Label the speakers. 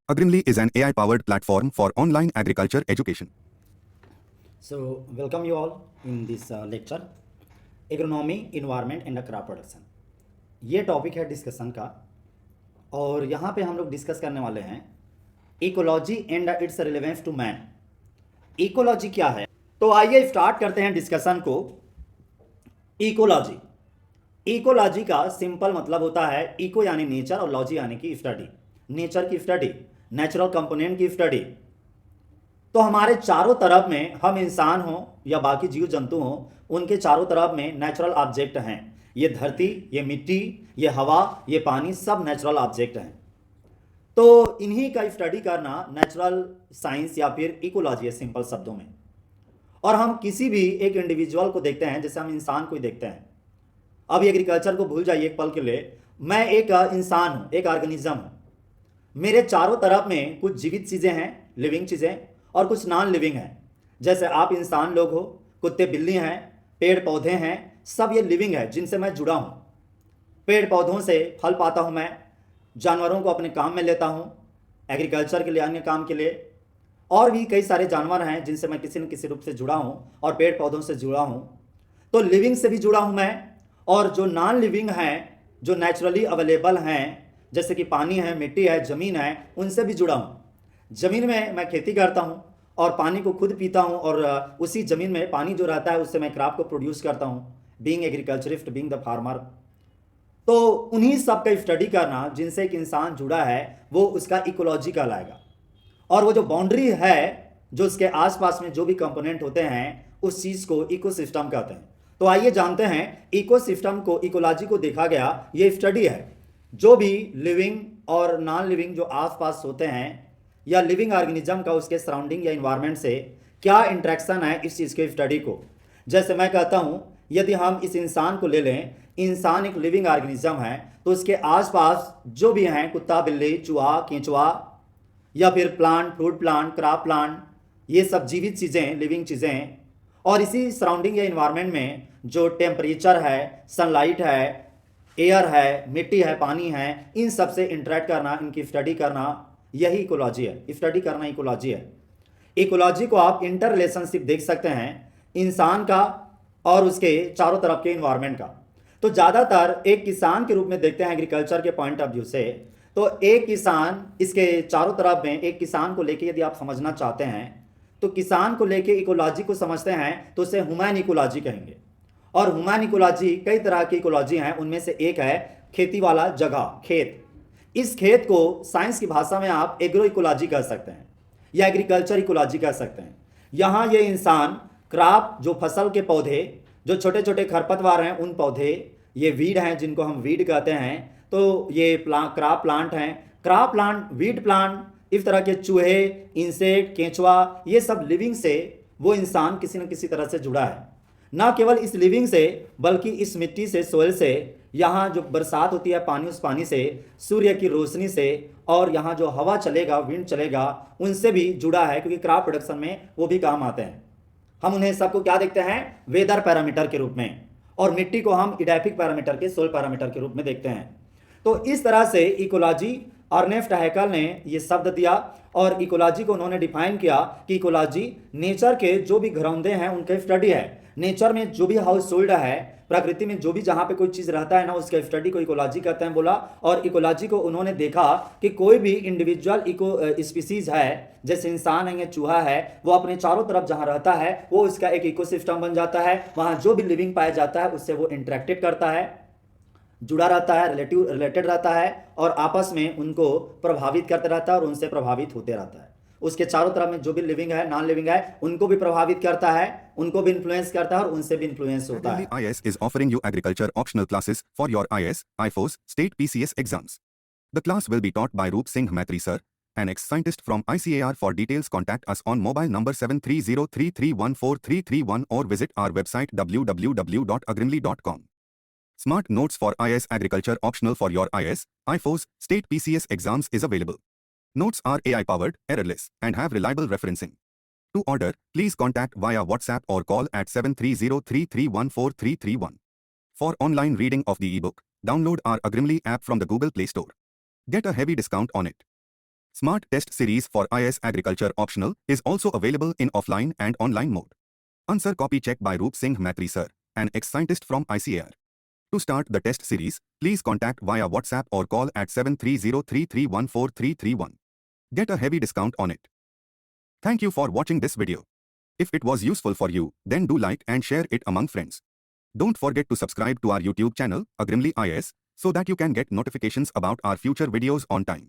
Speaker 1: Agrimly is an AI-powered platform for online agriculture education.
Speaker 2: So, welcome you all in this lecture, agronomy environment and crop production. ये topic है discussion का, और यहाँ पे हम लोग डिस्कस करने वाले हैं ecology and its relevance to man. Ecology क्या है? तो आइए स्टार्ट करते हैं डिस्कशन को। इकोलॉजी इकोलॉजी का सिंपल मतलब होता है इको यानी नेचर और लॉजी यानी कि स्टडी, नेचर की स्टडी, नेचुरल कंपोनेंट की स्टडी। तो हमारे चारों तरफ में, हम इंसान हों या बाकी जीव जंतु हों, उनके चारों तरफ में नेचुरल ऑब्जेक्ट हैं। ये धरती, ये मिट्टी, ये हवा, ये पानी, सब नेचुरल ऑब्जेक्ट हैं। तो इन्हीं का स्टडी करना नेचुरल साइंस या फिर इकोलॉजी है सिंपल शब्दों में। और हम किसी भी एक इंडिविजुअल को देखते हैं, जैसे हम इंसान को ही देखते हैं। अब एग्रीकल्चर को भूल जाइए एक पल के लिए। मैं एक इंसान हूँ, एक ऑर्गेनिज्म हूँ। मेरे चारों तरफ में कुछ जीवित चीज़ें हैं, लिविंग चीज़ें, और कुछ नॉन लिविंग हैं। जैसे आप इंसान लोग हो, कुत्ते बिल्ली हैं, पेड़ पौधे हैं, सब ये लिविंग है जिनसे मैं जुड़ा हूँ। पेड़ पौधों से फल पाता हूँ मैं, जानवरों को अपने काम में लेता हूँ, एग्रीकल्चर के लिए, अन्य काम के लिए। और भी कई सारे जानवर हैं जिनसे मैं किसी न किसी रूप से जुड़ा हूँ, और पेड़ पौधों से जुड़ा हूँ। तो लिविंग से भी जुड़ा हूँ मैं, और जो नॉन लिविंग हैं, जो नेचुरली अवेलेबल हैं, जैसे कि पानी है, मिट्टी है, ज़मीन है, उनसे भी जुड़ा हूँ। ज़मीन में मैं खेती करता हूँ और पानी को खुद पीता हूँ, और उसी ज़मीन में पानी जो रहता है उससे मैं क्रॉप को प्रोड्यूस करता हूँ, being agriculturist, being the farmer. तो उन्हीं सब का स्टडी करना, जिनसे एक इंसान जुड़ा है, वो उसका इकोलॉजी कहलाएगा। और वो जो बाउंड्री है, जो उसके आसपास में जो भी कंपोनेंट होते हैं, उस चीज़ को इकोसिस्टम कहते हैं। तो आइए जानते हैं इकोसिस्टम को, इकोलॉजी को देखा गया, ये स्टडी है। जो भी लिविंग और नॉन लिविंग जो आसपास होते हैं, या लिविंग ऑर्गेनिज्म का उसके सराउंडिंग या इन्वायरमेंट से क्या इंट्रैक्शन है, इस चीज़ के स्टडी को। जैसे मैं कहता हूँ, यदि हम इस इंसान को ले लें, इंसान एक लिविंग ऑर्गेनिज्म है, तो उसके आसपास जो भी हैं, कुत्ता बिल्ली, चूहा, केंचुआ, या फिर plant, fruit plant, crop plant, ये सब जीवित चीज़ें, लिविंग चीज़ें। और इसी सराउंडिंग या इन्वायरमेंट में जो टेम्परेचर है, सनलाइट है, एयर है, मिट्टी है, पानी है, इन सब से इंटरेक्ट करना, इनकी स्टडी करना, यही इकोलॉजी है। स्टडी करना इकोलॉजी है। इकोलॉजी को आप इंटर रिलेशनशिप देख सकते हैं इंसान का और उसके चारों तरफ के इन्वायरमेंट का। तो ज़्यादातर एक किसान के रूप में देखते हैं एग्रीकल्चर के पॉइंट ऑफ व्यू से। तो एक किसान, इसके चारों तरफ में एक किसान को लेके यदि आप समझना चाहते हैं, तो किसान को लेके इकोलॉजी को समझते हैं तो उसे ह्यूमन इकोलॉजी कहेंगे। और ह्यूमन इकोलॉजी, कई तरह की इकोलॉजी हैं, उनमें से एक है खेती वाला जगह, खेत। इस खेत को साइंस की भाषा में आप एग्रो इकोलॉजी कह सकते हैं, या एग्रीकल्चर इकोलॉजी कह सकते हैं। यहाँ ये इंसान क्रॉप, जो फसल के पौधे, जो छोटे छोटे खरपतवार हैं उन पौधे, ये वीड हैं जिनको हम वीड कहते हैं, तो ये क्रॉप प्लांट हैं, क्रॉप प्लांट, वीड प्लांट, इस तरह के चूहे, इंसेक्ट, केंचुआ, ये सब लिविंग से वो इंसान किसी न किसी तरह से जुड़ा है। ना केवल इस लिविंग से, बल्कि इस मिट्टी से, सोयल से, यहाँ जो बरसात होती है पानी, उस पानी से, सूर्य की रोशनी से, और यहाँ जो हवा चलेगा, विंड चलेगा, उनसे भी जुड़ा है, क्योंकि क्रॉप प्रोडक्शन में वो भी काम आते हैं। हम उन्हें सबको क्या देखते हैं? वेदर पैरामीटर के रूप में। और मिट्टी को हम इडैफिक पैरामीटर के, सोल पैरामीटर के रूप में देखते हैं। तो इस तरह से इकोलॉजी, अर्नेस्ट हैकल ने ये शब्द दिया, और इकोलॉजी को उन्होंने डिफाइन किया कि इकोलॉजी नेचर के जो भी घरौंदे हैं उनके स्टडी है। नेचर में जो भी हाउस होल्ड है, प्रकृति में जो भी जहाँ पे कोई चीज़ रहता है ना, उसका स्टडी को इकोलॉजी कहते हैं बोला। और इकोलॉजी को उन्होंने देखा कि कोई भी इंडिविजुअल इको स्पीसीज है, जैसे इंसान है या चूहा है, वो अपने चारों तरफ जहाँ रहता है वो उसका एक इकोसिस्टम बन जाता है। वहाँ जो भी लिविंग पाया जाता है उससे वो इंटरेक्टेड करता है, जुड़ा रहता है, रिलेटेड रहता है, और आपस में उनको प्रभावित करते रहता है और उनसे प्रभावित होते रहता है। उसके चारों तरफ में जो भी लिविंग है, नॉन लिविंग है, उनको भी प्रभावित करता है, उनको भी इन्फ्लुएंस करता है, और उनसे भी इन्फ्लुएंस होता है।
Speaker 1: Agrimly IS is offering you agriculture optional classes for your IS, IFOS, state PCS exams. The class will be taught by Roop Singh Maitri sir, an ex-scientist from ICAR. For details, contact us on mobile number 7303314331 or visit our website www.agrimly.com. Smart Notes for IS Agriculture optional for your IS, IFOS, state PCS exams is available. Notes are AI-powered, errorless, and have reliable referencing. To order, please contact via WhatsApp or call at 7303314331. For online reading of the ebook, download our Agrimly app from the Google Play Store. Get a heavy discount on it. Smart Test Series for IAS Agriculture Optional is also available in offline and online mode. Answer copy check by Roop Singh Maitri sir, an ex-scientist from ICAR. To start the test series, please contact via WhatsApp or call at 7303314331. Get a heavy discount on it. Thank you for watching this video. If it was useful for you, then do like and share it among friends. Don't forget to subscribe to our YouTube channel, Agrimly IAS, so that you can get notifications about our future videos on time.